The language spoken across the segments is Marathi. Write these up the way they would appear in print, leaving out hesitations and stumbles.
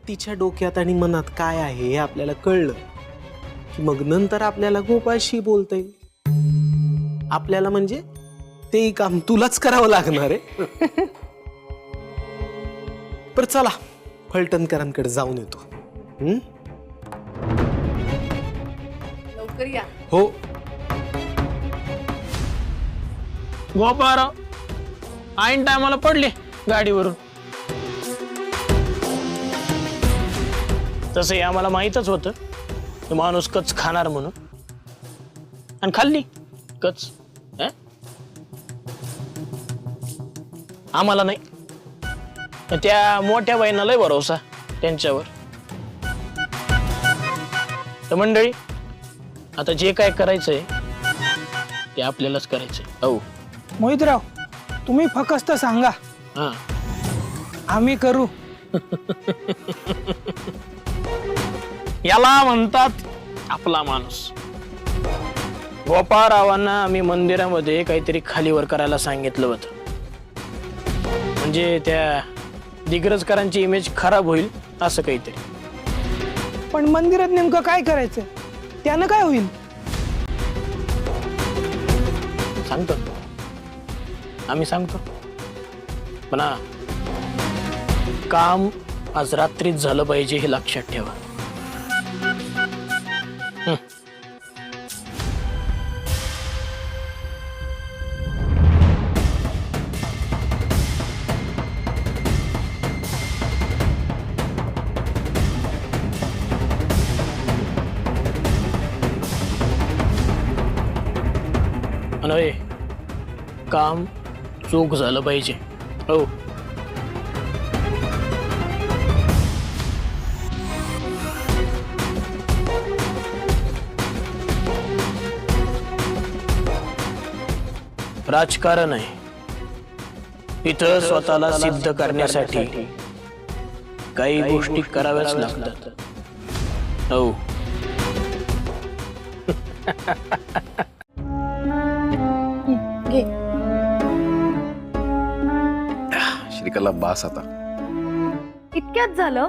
तिच्या डोक्यात आणि मनात काय आहे हे आपल्याला कळलं की मग नंतर आपल्याला गोपाळशी बोलता येईल. आपल्याला म्हणजे ते काम तुलाच करावं लागणार आहे. पर चला फलटणकरांकडे जाऊन येतो. लवकर या. हो. गोपाळराव ऐन टायमाला पडले गाडीवरून. तसंही आम्हाला माहीतच होतं तो माणूस कच खाणार म्हणून, आणि खाल्ली कच. आम्हाला नाही, त्या मोठ्या बहिणीला लय भरोसा त्यांच्यावर. तर मंडळी, आता जे काय करायचंय ते आपल्यालाच करायचंय. हो मोहितराव, तुम्ही फक्त सांगा, हा. आम्ही करू. याला म्हणतात आपला माणूस. गोपाळरावांना आम्ही मंदिरामध्ये काहीतरी खालीवर करायला सांगितलं होतं, म्हणजे त्या दिग्रजकरांची इमेज खराब होईल असं काहीतरी. पण मंदिरात नेमकं काय करायचं, त्यानं काय होईल? सांगतो आम्ही, सांगतो. पण काम आज रात्रीच झालं पाहिजे हे लक्षात ठेवा. आणि काम चूक झालं पाहिजे. हो. राजकारण आहे इथं, स्वतःला सिद्ध करण्यासाठी काही गोष्टी कराव्याच लागतात. हो. घे. श्रीकला बास आता. इतक्यात झालं?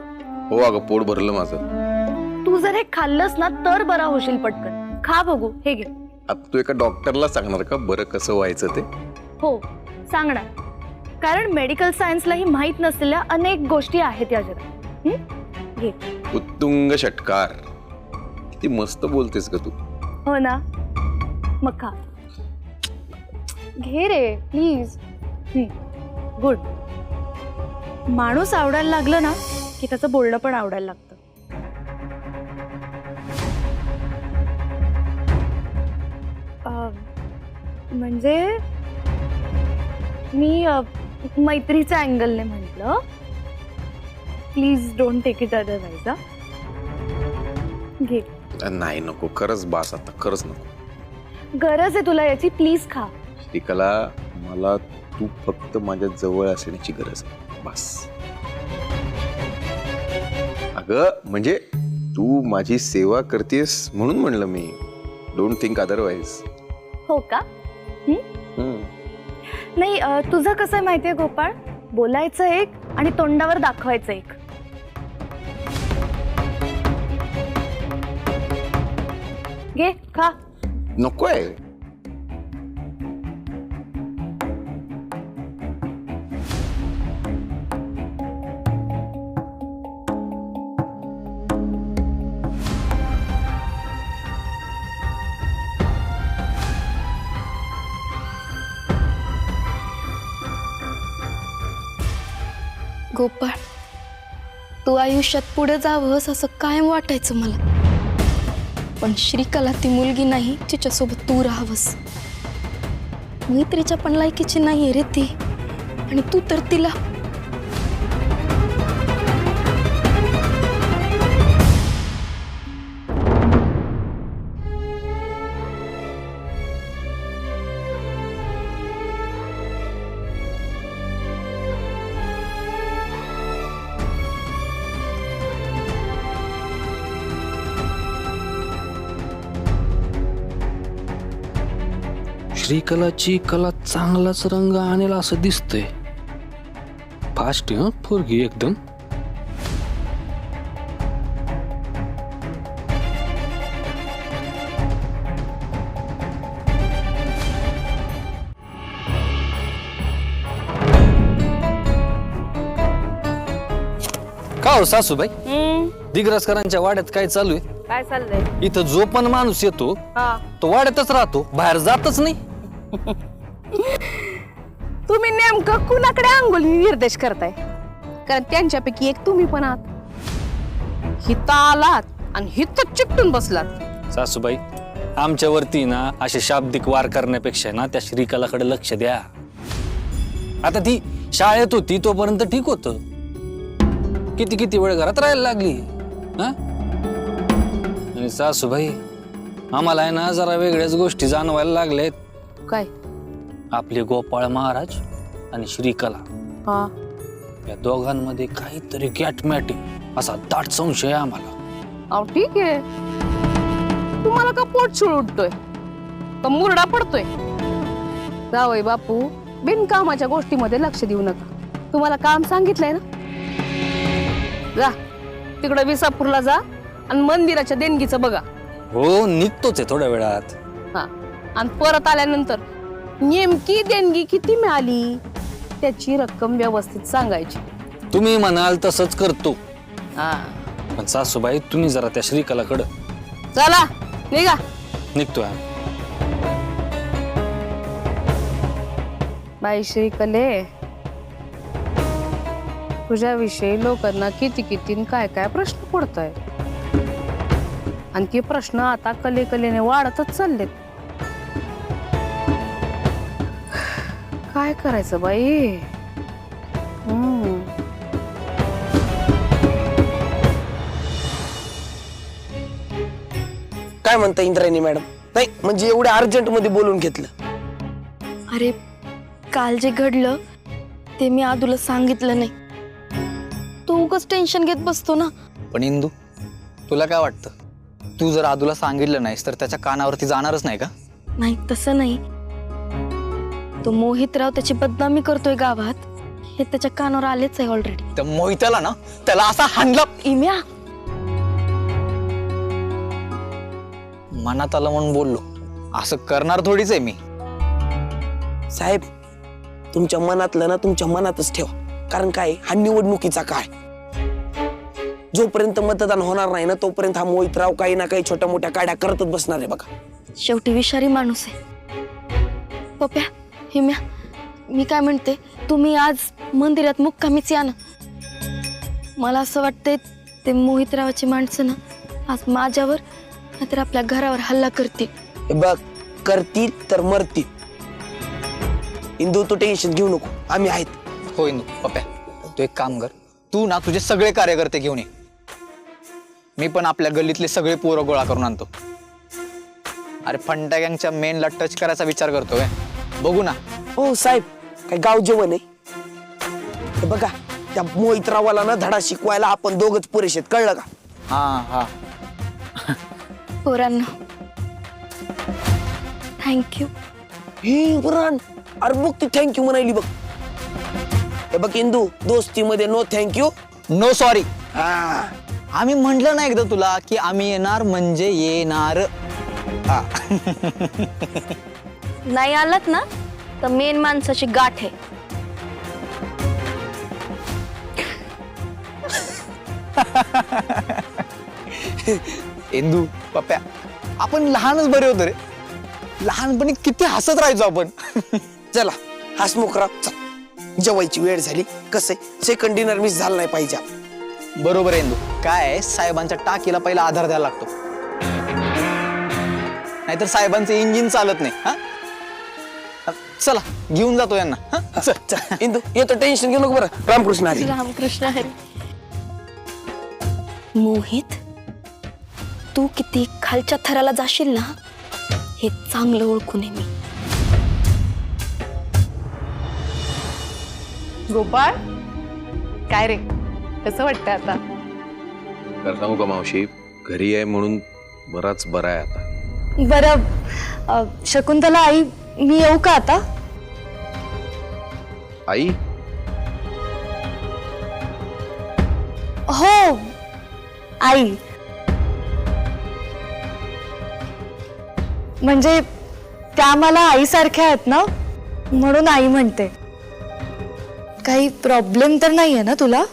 हो अगं, पोट भरलं माझं. तू जर हे खाल्लंस ना तर बरा होशील पटकन. खा बघू. हे घे. आता तू एका डॉक्टरला सांगणार का बरं कसं व्हायचं ते? हो सांगणार, कारण मेडिकल सायन्सलाही माहित नसलेल्या अनेक गोष्टी आहेत या जगात. घे. उत्तुंग षटकार. किती मस्त बोलतेस ग तू. हो ना, मग खा. घे रे प्लीज. गुड. माणूस आवडायला लागलं ना की त्याचं बोलणं पण आवडायला लागतं. म्हणजे मी मैत्रीच्या अँगलने म्हटलं. Please don't take it otherwise. घे. नाही नको, खरंच बास आता, खरंच नको. गरज आहे तुला याची, प्लीज खा. श्रीकला, मला तू फक्त माझ्या जवळ असण्याची गरज आहे, बस. अगं म्हणजे तू माझी सेवा करतेस म्हणून म्हणलं मी. Don't think otherwise. हो का? नाही, तुझं कसं माहितीये गोपाळ, बोलायचं एक आणि तोंडावर दाखवायचं एक. घे खा. नकोय. गोपाळ, तू आयुष्यात पुढे जावंस असं कायम वाटायचं मला, पण श्रीकला ती मुलगी नाही जिच्यासोबत तू राहावंस. मैत्रीच्या पण लायकीची नाही रे ती, आणि तू तर तिला. श्रीकलाची कला चांगलाच रंग आणेल असं दिसतंय. फास्ट पोरगी एकदम. हो सासूबाई, दिग्रसकरांच्या वाड्यात काय चालू आहे? काय चाललंय? इथं जो पण माणूस येतो तो वाड्यातच राहतो, बाहेर जातच नाही. तुम्ही नेमकं कुणाकडे अंगुली निर्देश करताय? कारण त्यांच्यापैकी एक तुम्ही पण आहात. हिता आलात आणि हित चिपटून बसलात. सासूबाई, आमच्यावरती ना असे शाब्दिक वार करण्यापेक्षा ना त्या श्रीकलाकडे लक्ष द्या. आता ती शाळेत होती तोपर्यंत ठीक होत, किती किती वेळ घरात राहायला लागली. हा? आणि सासूबाई, आम्हाला आहे ना जरा वेगळ्याच गोष्टी जाणवायला लागल्यात. काय? आपले गोपाळ महाराज आणि श्रीकला, हा, या दोघांमध्ये काहीतरी गॅटमॅट असा दाट संशय आहे आम्हाला. अहो ठीक आहे. तुम्हाला का पोट शिळ उठतोय का मुरडा पडतोय? जावई बापू, बिनकामाच्या गोष्टीमध्ये लक्ष देऊ नका. तुम्हाला काम सांगितलंय ना, जा तिकडे विसापूरला जा आणि मंदिराच्या देणगीचं बघा. हो, निघतोच आहे थोड्या वेळात. हा, आणि परत आल्यानंतर नेमकी देणगी किती मिळाली त्याची रक्कम व्यवस्थित सांगायची. तुम्ही म्हणाल तसंच करतो. हा, पण सासूबाई, तुम्ही जरा त्या श्रीकलाकडं. चला निघा. निघतोय आम्ही. बाई श्रीकले, तुझ्याविषयी लोकांना किती किती काय काय प्रश्न पडताय, आणखी प्रश्न आता कलेकलेने वाढतच चाललेत. काय करायचं बाई? काय म्हणता इंद्रायणी मॅडम? नाही म्हणजे एवढ्या अर्जंट मध्ये बोलून घेतलं. अरे, काल जे घडलं ते मी आदूला सांगितलं नाही. तू उगाच टेन्शन घेत बसतो ना. पण इंदू, तुला काय वाटतं, तू जर आदूला सांगितलं नाहीस तर त्याच्या कानावरती जाणारच नाही का? नाही, तसं नाही. तो मोहितराव त्याची बदनामी करतोय गावात, हे त्याच्या कानावर आलेच आहे ऑलरेडी. त्या मोहित्याला ना, त्याला असा हाणला. इम्या, मनात आलं म्हणून बोललो, असं करणार थोडीच आहे मी. साहेब, तुमच्या मनातलं ना तुमच्या मनातच ठेवा. कारण काय, हा निवडणुकीचा काळ. जोपर्यंत मतदान होणार नाही ना तोपर्यंत हा मोहितराव काही ना काही छोट्या मोठ्या काड्या करतच बसणार आहे बघा. शेवटी विषारी माणूस आहे. पप्या, हिम्या, मी काय म्हणते, तुम्ही आज मंदिरात मुक्कामीच या ना. मला असं वाटतंय ते मोहितरावाची माणसं ना आज माझ्यावर नाहीतर आपल्या घरावर हल्ला करतील. हे बघ, करतील तर मरतील. इंदू, तू टेन्शन घेऊ नको, आम्ही आहेत. हो इंदू, पप्या, तू एक काम कर, तू ना तुझे सगळे कार्यकर्ते घेऊन ये. मी पण आपल्या गल्लीतले सगळे पोरं गोळा करून आणतो. अरे, फंटा गँगच्या मेनला टच करायचा विचार करतोय. बघू ना. हो साहेब, काय गाव जेवण आहे? हे बघा, त्या मोहितरावाला ना धडा शिकवायला आपण दोघच पुरेशेत, कळलं का? हा हा. पोरांनो, थँक्यू. हे इम्रान, अरे बघ ती थँक्यू म्हणाली बघ. हे बघ इंदू, दोस्तीमध्ये नो थँक्यू नो सॉरी. हा, आम्ही म्हटलं ना एकदा तुला की आम्ही येणार म्हणजे येणार. नाही आलात ना तर मेन माणसाची गाठ आहे. इंदू, पप्या, आपण लहानच बरे होतो रे. लहानपणी किती हसत राहायचो आपण. चला हसमुखराव, चल, जेवायची वेळ झाली. कसं सेकंड डिनर मिस झाला नाही पाहिजे. बरोबर आहे इंदू. काय आहे, साहेबांच्या टाकीला पहिला आधार द्यायला लागतो, नाहीतर साहेबांचं इंजिन चालत नाही. हा, चला घेऊन जातो यांना. हा? चल चल इंदू, येतो, टेन्शन घेऊ नको बरं. रामकृष्ण हरी. रामकृष्ण हरी. मोहित, तू किती खालच्या थराला जाशील ना हे चांगलं ओळखून आहे मी. गोपाळ, काय रे, कसं वाटतंय आता? करता का मावशी, घरी आहे म्हणून बराच बरा आहे आता. बरं, शकुंतला आई, मी येऊ का आता? आई, हो आई. म्हणजे त्या मला आईसारख्या आहेत ना, म्हणून आई म्हणते. काही प्रॉब्लेम तर नाहीये ना तुला?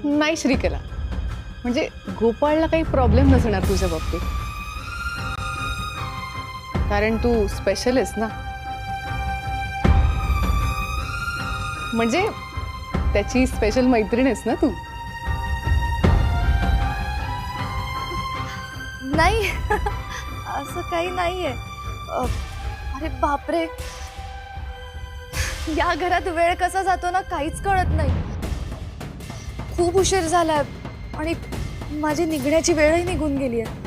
नाही श्रीकला, म्हणजे गोपाळला काही प्रॉब्लेम नसणार तुझ्या बाबतीत, कारण तू स्पेशल आहेस ना. म्हणजे त्याची स्पेशल मैत्रीण आहेस ना तू. नाही असं काही नाहीये. अरे बापरे, या घरात वेळ कसा जातो ना काहीच कळत नाही. खूप उशीर झालाय आणि माझी निघण्याची वेळही निघून गेली आहे.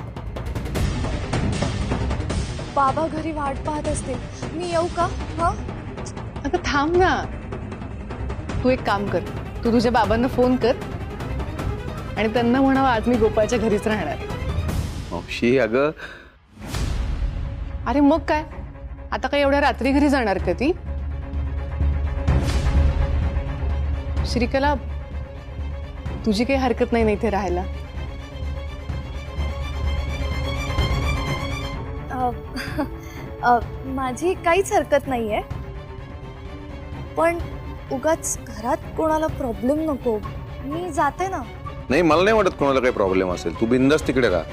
बाबा घरी वाट पाहत असतील, मी येऊ का? हा अगं थांब ना, तू एक काम कर, तू तुझ्या बाबांना फोन कर आणि त्यांना म्हणावं आज मी गोपाळच्या घरीच राहणार आहे. मावशी अगं अरे मग काय, आता काय एवढ्या रात्री घरी जाणार का ती? श्रीकला, तुझी काही हरकत नाही ना इथे राहायला? माझी काहीच हरकत नाहीये, पण उगाच घरात कोणाला प्रॉब्लेम नको. मी जाते ना. नाही, मला नाही वाटत कोणाला काही प्रॉब्लेम असेल. तू बिंदास तिकडे राहा.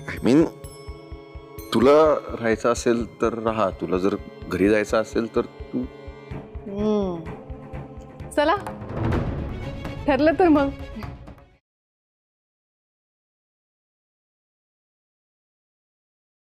आय मीन तुला राहायचं असेल तर राहा, तुला जर घरी जायचं असेल तर तू चला ठरलं तर मग